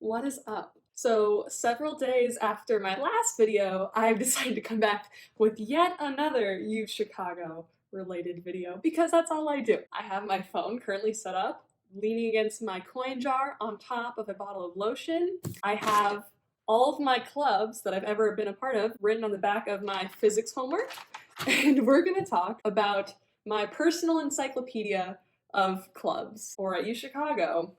What is up? So several days after my last video, I've decided to come back with yet another UChicago related video because that's all I do. I have my phone currently set up, leaning against my coin jar on top of a bottle of lotion. I have all of my clubs that I've ever been a part of written on the back of my physics homework, and we're gonna talk about my personal encyclopedia of clubs, or at UChicago,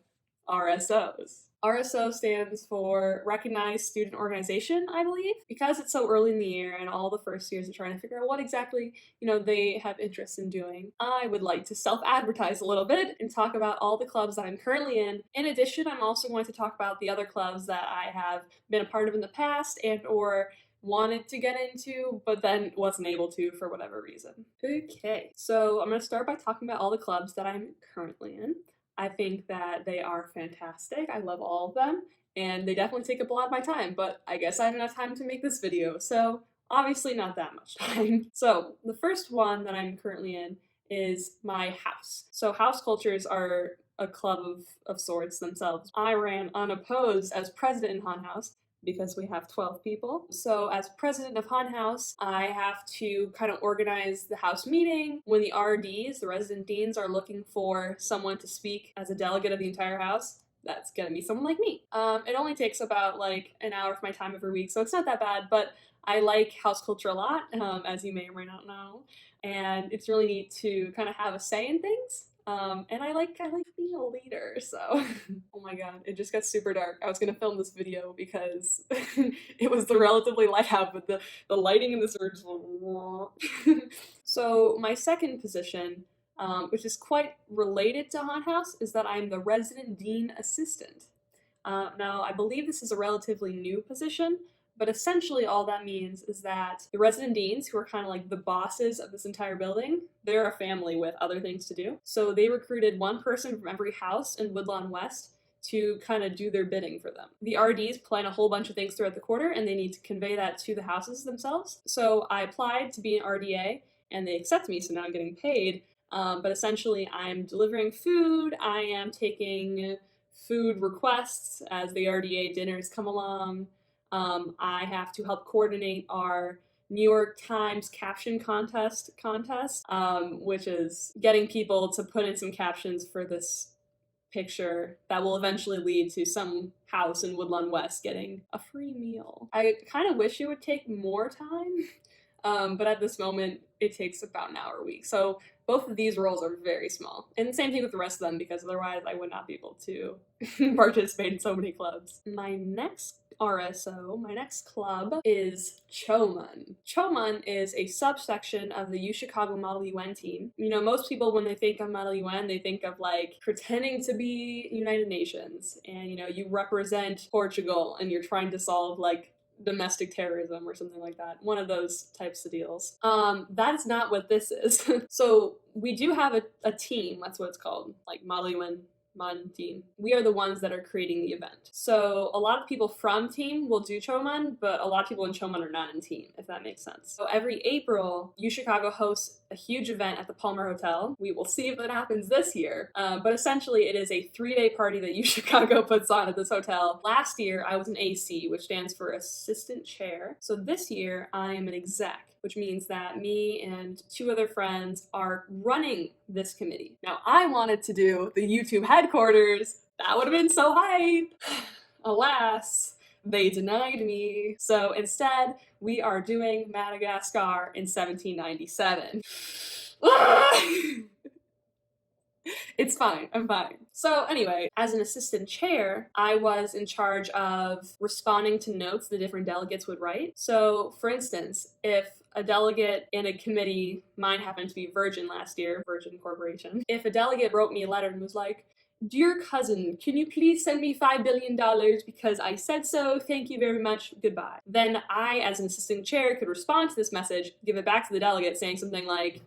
RSOs. RSO stands for Recognized Student Organization, I believe. Because it's so early in the year and all the first years are trying to figure out what exactly, they have interest in doing, I would like to self-advertise a little bit and talk about all the clubs that I'm currently in. In addition, I'm also going to talk about the other clubs that I have been a part of in the past and or wanted to get into, but then wasn't able to for whatever reason. Okay, so I'm going to start by talking about all the clubs that I'm currently in. I think that they are fantastic. I love all of them, and they definitely take up a lot of my time, but I guess I have enough time to make this video, so obviously not that much time. So the first one that I'm currently in is my house. So house cultures are a club of sorts themselves. I ran unopposed as president in Han House, because we have 12 people. So as president of Han House, I have to kind of organize the house meeting. When the RDs, the resident deans, are looking for someone to speak as a delegate of the entire house, that's gonna be someone like me. It only takes about like an hour of my time every week, so it's not that bad, but I like house culture a lot, as you may or may not know, and it's really neat to kind of have a say in things. And I like being a leader, so. Oh my god, it just got super dark. I was gonna film this video because it was the relatively light out, but the lighting in this room just So my second position, which is quite related to Han House, is that I'm the resident dean assistant. Now, I believe this is a relatively new position, but essentially all that means is that the resident deans, who are kind of like the bosses of this entire building, they're a family with other things to do. So they recruited one person from every house in Woodlawn West to kind of do their bidding for them. The RDs plan a whole bunch of things throughout the quarter, and they need to convey that to the houses themselves. So I applied to be an RDA, and they accepted me, so now I'm getting paid. But essentially I'm delivering food, I am taking food requests as the RDA dinners come along. I have to help coordinate our New York Times caption contest, which is getting people to put in some captions for this picture that will eventually lead to some house in Woodlawn West getting a free meal. I kind of wish it would take more time, but at this moment it takes about an hour a week. So both of these roles are very small. And the same thing with the rest of them, because otherwise I would not be able to participate in so many clubs. My next RSO, my next club, is ChoMUN. ChoMUN is a subsection of the UChicago Model UN team. Most people, when they think of Model UN, they think of like pretending to be United Nations, and you represent Portugal and you're trying to solve like domestic terrorism or something like that. One of those types of deals. That is not what this is. So we do have a team, that's what it's called, like Model UN team. We are the ones that are creating the event. So a lot of people from team will do ChoMUN, but a lot of people in ChoMUN are not in team, if that makes sense. So every April, UChicago hosts a huge event at the Palmer Hotel. We will see if that happens this year. But essentially it is a 3-day party that UChicago puts on at this hotel. Last year I was an AC, which stands for assistant chair. So this year I am an exec, which means that me and 2 other friends are running this committee. Now, I wanted to do the YouTube headquarters. That would have been so hype. Alas, they denied me. So instead, we are doing Madagascar in 1797. It's fine, I'm fine. So anyway, as an assistant chair, I was in charge of responding to notes the different delegates would write. So for instance, if a delegate in a committee, mine happened to be Virgin last year, Virgin Corporation, if a delegate wrote me a letter and was like, "Dear cousin, can you please send me $5 billion because I said so, thank you very much, goodbye." Then I, as an assistant chair, could respond to this message, give it back to the delegate saying something like,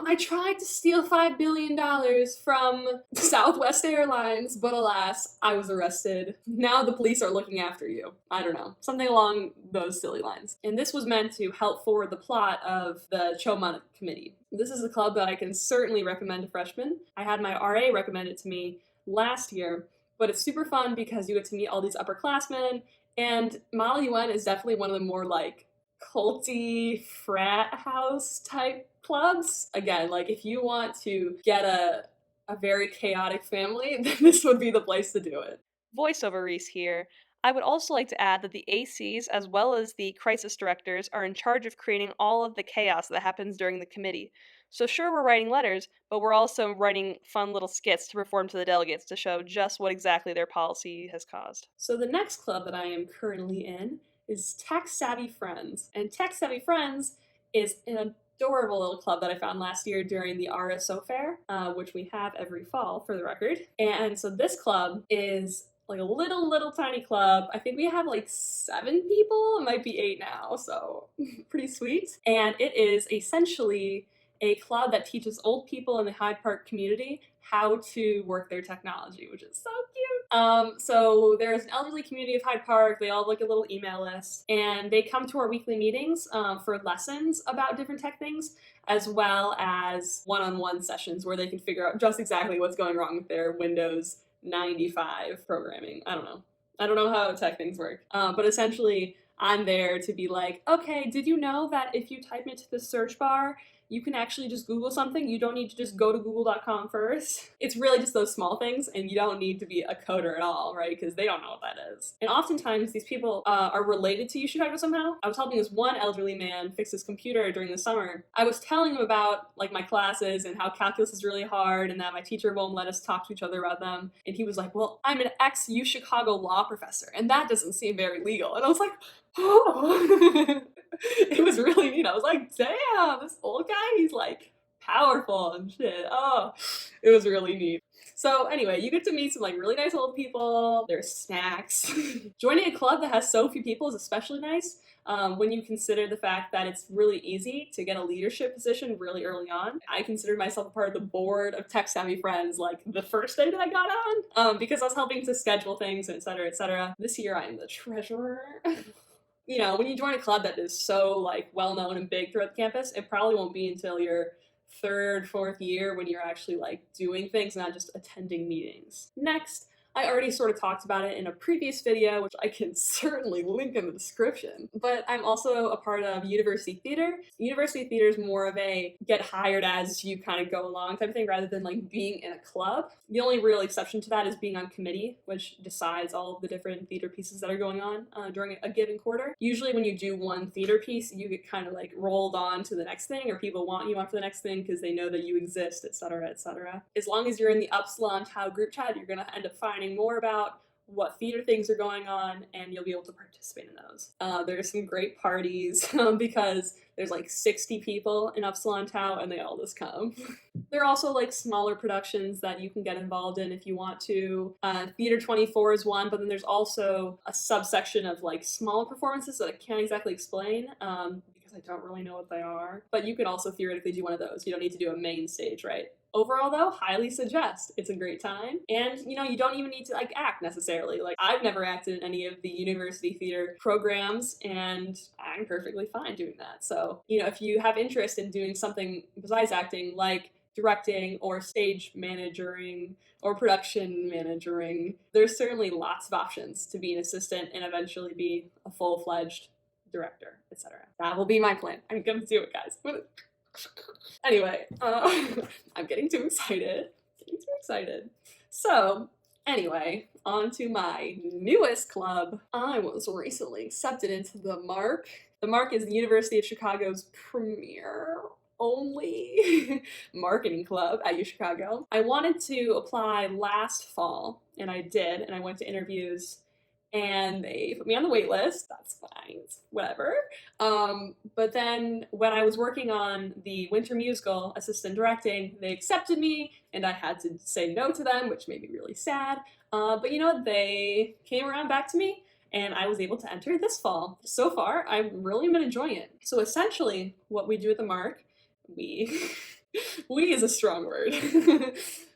I tried to steal $5 billion from Southwest Airlines, but alas, I was arrested. Now the police are looking after you. I don't know, something along those silly lines. And this was meant to help forward the plot of the ChoMUN committee. This is a club that I can certainly recommend to freshmen. I had my RA recommend it to me last year, But it's super fun because you get to meet all these upperclassmen, and Model UN is definitely one of the more like culty frat house type clubs. Again, like if you want to get a very chaotic family, then this would be the place to do it. Voiceover Reese here. I would also like to add that the ACs, as well as the crisis directors, are in charge of creating all of the chaos that happens during the committee. So, sure, we're writing letters, but we're also writing fun little skits to perform to the delegates to show just what exactly their policy has caused. So the next club that I am currently in is Tech Savvy Friends. And Tech Savvy Friends is an adorable little club that I found last year during the RSO fair, which we have every fall for the record. And so this club is like a little tiny club. I think we have like 7 people. It might be 8 now, so pretty sweet. And it is essentially a club that teaches old people in the Hyde Park community how to work their technology, which is so cute. So there's an elderly community of Hyde Park. They all have like a little email list, and they come to our weekly meetings for lessons about different tech things, as well as one-on-one sessions where they can figure out just exactly what's going wrong with their Windows 95 programming. I don't know how tech things work, but essentially I'm there to be like, okay, did you know that if you type into the search bar, you can actually just Google something? You don't need to just go to google.com first. It's really just those small things, and you don't need to be a coder at all, right? Because they don't know what that is. And oftentimes these people are related to UChicago somehow. I was helping this one elderly man fix his computer during the summer. I was telling him about like my classes and how calculus is really hard and that my teacher won't let us talk to each other about them. And he was like, well, I'm an ex-UChicago law professor, and that doesn't seem very legal. And I was like, oh. It was really neat. I was like, damn, this old guy, he's like powerful and shit. Oh, it was really neat. So anyway, you get to meet some like really nice old people. There's snacks. Joining a club that has so few people is especially nice when you consider the fact that it's really easy to get a leadership position really early on. I considered myself a part of the board of Tech Savvy Friends like the first day that I got on because I was helping to schedule things, et cetera, et cetera. This year I am the treasurer. You know, when you join a club that is so like well known and big throughout the campus, it probably won't be until your 3rd, 4th year when you're actually like doing things, not just attending meetings. Next, I already sort of talked about it in a previous video, which I can certainly link in the description, but I'm also a part of University Theater. University Theater is more of a get hired as you kind of go along type of thing rather than like being in a club. The only real exception to that is being on committee, which decides all of the different theater pieces that are going on during a given quarter. Usually when you do one theater piece, you get kind of like rolled on to the next thing, or people want you on for the next thing because they know that you exist, etc., etc. As long as you're in the Upsilon Tau group chat, you're going to end up finding more about what theater things are going on, and you'll be able to participate in those. There's some great parties because there's like 60 people in Upsilon Tau, and they all just come. There are also like smaller productions that you can get involved in if you want to. Theater 24 is one, but then there's also a subsection of like smaller performances that I can't exactly explain because I don't really know what they are. But you could also theoretically do one of those. You don't need to do a main stage, right? Overall though, highly suggest. It's a great time. And you know, you don't even need to like act necessarily. Like I've never acted in any of the university theater programs and I'm perfectly fine doing that. So, you know, if you have interest in doing something besides acting like directing or stage managering or production managering, there's certainly lots of options to be an assistant and eventually be a full-fledged director, etc. That will be my plan. I'm gonna do it, guys. Anyway, I'm getting too excited. So, anyway, on to my newest club. I was recently accepted into the MARC. The MARC is the University of Chicago's premier only marketing club at UChicago. I wanted to apply last fall, and I did, and I went to interviews, and they put me on the wait list. That's fine, it's whatever. But then when I was working on the winter musical assistant directing, they accepted me, and I had to say no to them, which made me really sad. But you know what? They came around back to me, and I was able to enter this fall. So far, I've really been enjoying it. So essentially, what we do at the MARC, we is a strong word.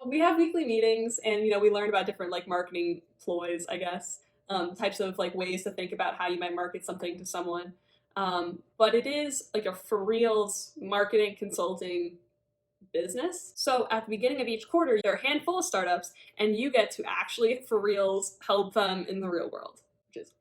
We have weekly meetings, and you know, we learn about different like marketing ploys, I guess, types of like ways to think about how you might market something to someone. But it is like a for reals marketing consulting business. So at the beginning of each quarter, there are a handful of startups, and you get to actually, for reals, help them in the real world, which is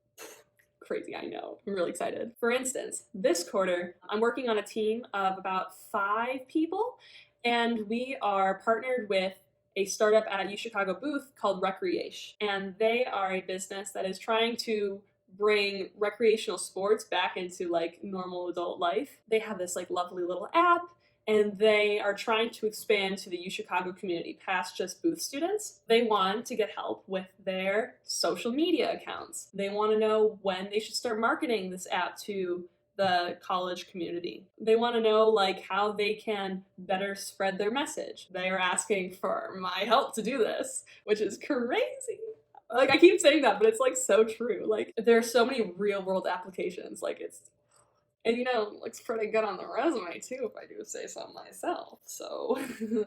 crazy, I know. I'm really excited. For instance, this quarter, I'm working on a team of about 5 people, and we are partnered with a startup at UChicago booth called Recreation. And they are a business that is trying to bring recreational sports back into like normal adult life. They have this like lovely little app, and they are trying to expand to the UChicago community past just booth students. They want to get help with their social media accounts. They want to know when they should start marketing this app to the college community. They want to know like how they can better spread their message. They are asking for my help to do this, which is crazy. Like, I keep saying that, but it's like so true. Like, there are so many real world applications. Like, and looks pretty good on the resume too, if I do say so myself. So,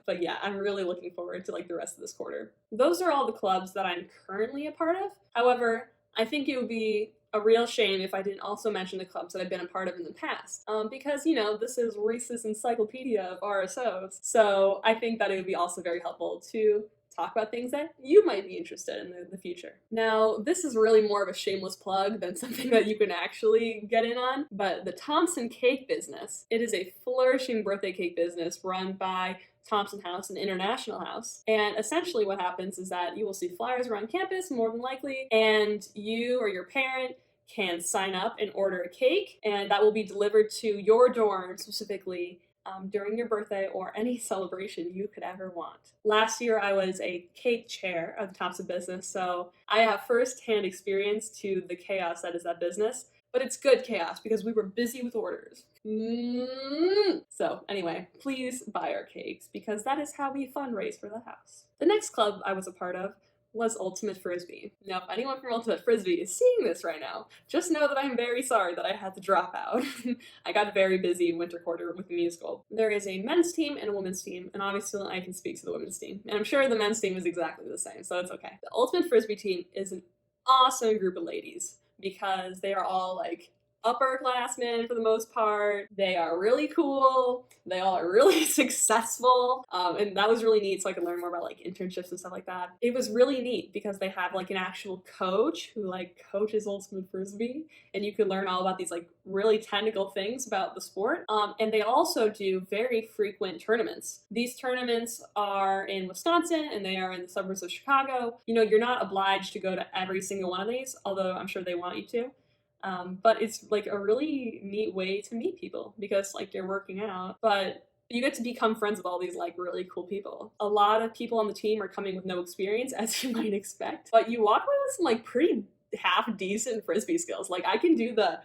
but yeah, I'm really looking forward to like the rest of this quarter. Those are all the clubs that I'm currently a part of. However, I think it would be a real shame if I didn't also mention the clubs that I've been a part of in the past. Because, this is Reese's Encyclopedia of RSOs. So I think that it would be also very helpful to talk about things that you might be interested in the future. Now, this is really more of a shameless plug than something that you can actually get in on, but the Thompson cake business, it is a flourishing birthday cake business run by Thompson House, an international house. And essentially what happens is that you will see flyers around campus, more than likely, and you or your parent can sign up and order a cake, and that will be delivered to your dorm specifically during your birthday or any celebration you could ever want. Last year, I was a cake chair of the Thompson business, so I have firsthand experience to the chaos that is that business. But it's good chaos because we were busy with orders. So anyway, please buy our cakes because that is how we fundraise for the house. The next club I was a part of was Ultimate Frisbee. Now, if anyone from Ultimate Frisbee is seeing this right now, just know that I'm very sorry that I had to drop out. I got very busy in winter quarter with the musical. There is a men's team and a women's team, and obviously I can speak to the women's team. And I'm sure the men's team is exactly the same, so it's okay. The Ultimate Frisbee team is an awesome group of ladies because they are all like upperclassmen for the most part. They are really cool. They all are really successful. And that was really neat, so I could learn more about like internships and stuff like that. It was really neat because they have like an actual coach who like coaches Ultimate Frisbee, and you can learn all about these like really technical things about the sport. And they also do very frequent tournaments. These tournaments are in Wisconsin and they are in the suburbs of Chicago. You're not obliged to go to every single one of these, although I'm sure they want you to. But it's like a really neat way to meet people because like you're working out, but you get to become friends with all these like really cool people. A lot of people on the team are coming with no experience, as you might expect, but you walk away with some like pretty half decent Frisbee skills. Like I can do the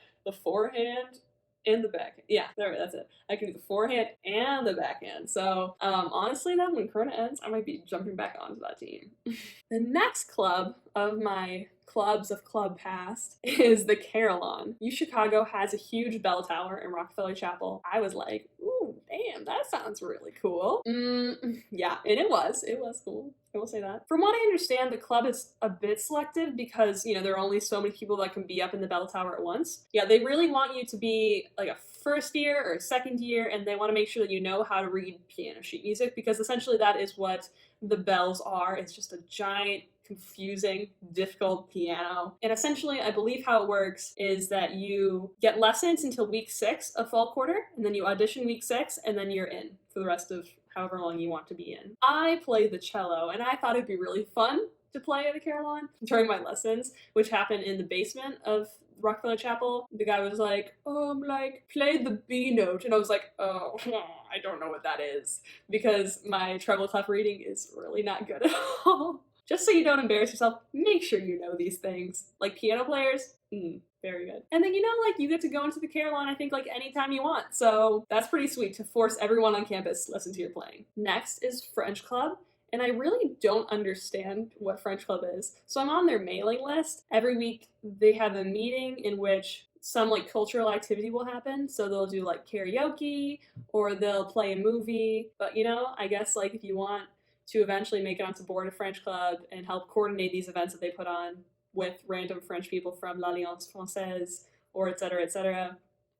forehand and the backhand. Yeah, that's it. I can do the forehand and the backhand. So honestly then, when Corona ends, I might be jumping back onto that team. The next club of my clubs of club past is the Carillon. UChicago has a huge bell tower in Rockefeller Chapel. I was like, ooh, damn, that sounds really cool. Yeah, and it was cool. I will say that. From what I understand, the club is a bit selective because, there are only so many people that can be up in the bell tower at once. Yeah, they really want you to be like a first year or a second year, and they want to make sure that you know how to read piano sheet music because essentially that is what the bells are. It's just a giant, confusing, difficult piano. And essentially, I believe how it works is that you get lessons until week 6 of fall quarter, and then you audition week 6, and then you're in for the rest of however long you want to be in. I play the cello, and I thought it'd be really fun to play at the Carillon during my lessons, which happened in the basement of Rockefeller Chapel. The guy was like, play the B note. And I was like, oh, I don't know what that is because my treble clef reading is really not good at all. Just so you don't embarrass yourself, make sure you know these things. Like piano players, very good. And then, you get to go into the Carillon, I think, like anytime you want. So that's pretty sweet to force everyone on campus to listen to your playing. Next is French Club. And I really don't understand what French Club is. So I'm on their mailing list. Every week they have a meeting in which some like cultural activity will happen. So they'll do like karaoke or they'll play a movie. But I guess like if you want to eventually make it onto board of French Club and help coordinate these events that they put on with random French people from L'Alliance Française or et cetera,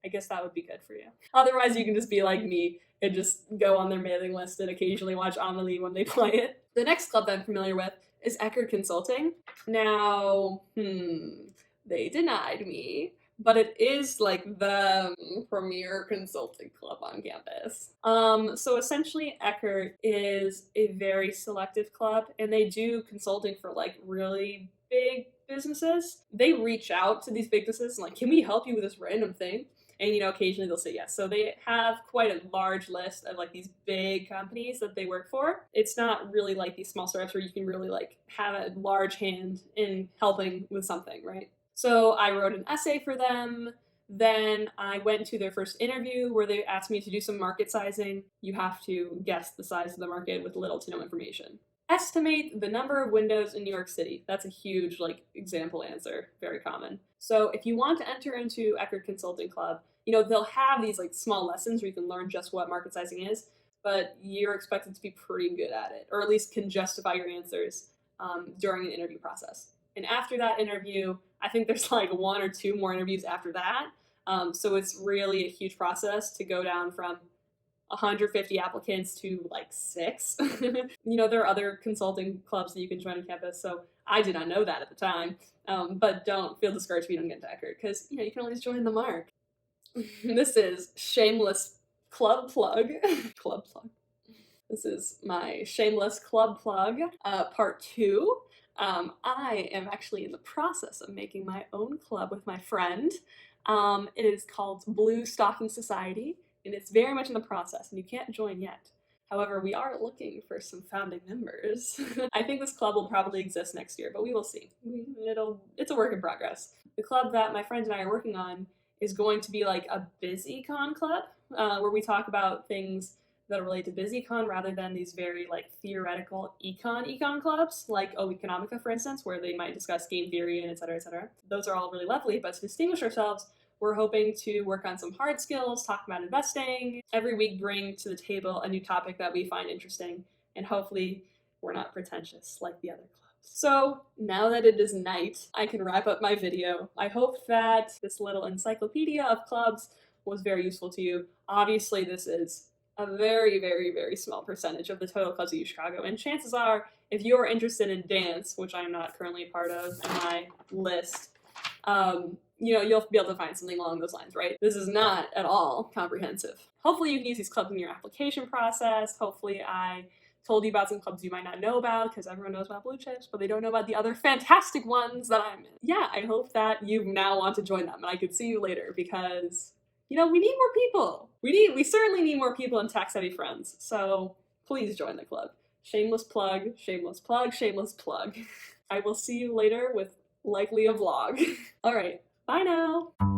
I guess that would be good for you. Otherwise, you can just be like me and just go on their mailing list and occasionally watch Amelie when they play it. The next club I'm familiar with is Eckhart Consulting. Now, they denied me, but it is like the premier consulting club on campus. So essentially Eckhart is a very selective club, and they do consulting for like really big businesses. They reach out to these big businesses and like, can we help you with this random thing? And occasionally they'll say yes. So they have quite a large list of like these big companies that they work for. It's not really like these small startups where you can really like have a large hand in helping with something, right? So I wrote an essay for them. Then I went to their first interview where they asked me to do some market sizing. You have to guess the size of the market with little to no information. Estimate the number of windows in New York City. That's a huge like example answer, very common. So if you want to enter into Eckhart Consulting Club, they'll have these like small lessons where you can learn just what market sizing is, but you're expected to be pretty good at it, or at least can justify your answers during the interview process. And after that interview, I think there's like one or two more interviews after that. So it's really a huge process to go down from 150 applicants to like 6. There are other consulting clubs that you can join on campus, so I did not know that at the time. But don't feel discouraged if you don't get into Eckhart, because you can always join the mark. This is shameless club plug. Club plug. This is my shameless club plug, part 2. I am actually in the process of making my own club with my friend. It is called Blue Stocking Society, and it's very much in the process, and you can't join yet. However, we are looking for some founding members. I think this club will probably exist next year, but we will see. It's a work in progress. The club that my friend and I are working on is going to be like a BusyCon club, where we talk about things that are related to BusyCon rather than these very like theoretical econ clubs, like Oeconomica, for instance, where they might discuss game theory and et cetera, et cetera. Those are all really lovely, but to distinguish ourselves, we're hoping to work on some hard skills, talk about investing, every week bring to the table a new topic that we find interesting, and hopefully we're not pretentious like the other clubs. So now that it is night, I can wrap up my video. I hope that this little encyclopedia of clubs was very useful to you. Obviously, this is a very, very, very small percentage of the total clubs at UChicago, and chances are, if you are interested in dance, which I'm not currently a part of in my list, you'll be able to find something along those lines, right? This is not at all comprehensive. Hopefully you can use these clubs in your application process. Hopefully I told you about some clubs you might not know about, because everyone knows about Blue Chips, but they don't know about the other fantastic ones that I'm in. Yeah, I hope that you now want to join them, and I could see you later, because we need more people. We certainly need more people in tax-heavy friends, so please join the club. Shameless plug, shameless plug, shameless plug. I will see you later with likely a vlog. All right, bye now.